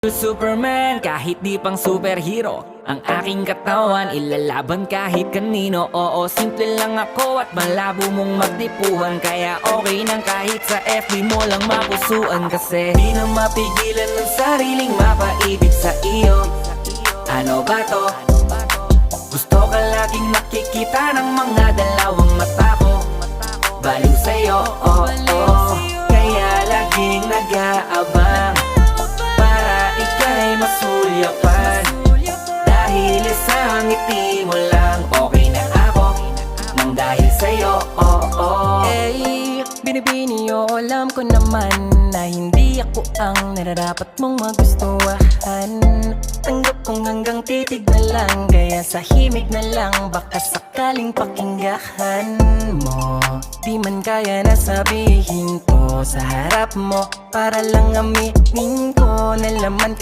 Superman, kahit di pang superhero, ang aking katawan ilalaban kahit kanino. Oo, simple lang ako at malabo mong magdipuhan, kaya okay nang kahit sa FB mo lang mapusuan. Kasi di na mapigilan ng sariling mapaibig sa iyo. Ano ba to? Gusto ka laging nakikita ng mga dalawang mata ko. Baliw sa'yo, oh, oh. Kaya laging nag-aabang para ika'y masulyapan. Dahil isang ngiti mo lang, okay na ako nang dahil sa'yo, oh, oh. Eh, binibini o alam ko naman na hindi ako ang nararapat mong magustuhan. Tanggap kong hanggang titig na lang, kaya sa himig na lang baka sakaling pakinggan mo. Di man kaya na sabihin ko sa harap mo, para lang aminin ko na laman ka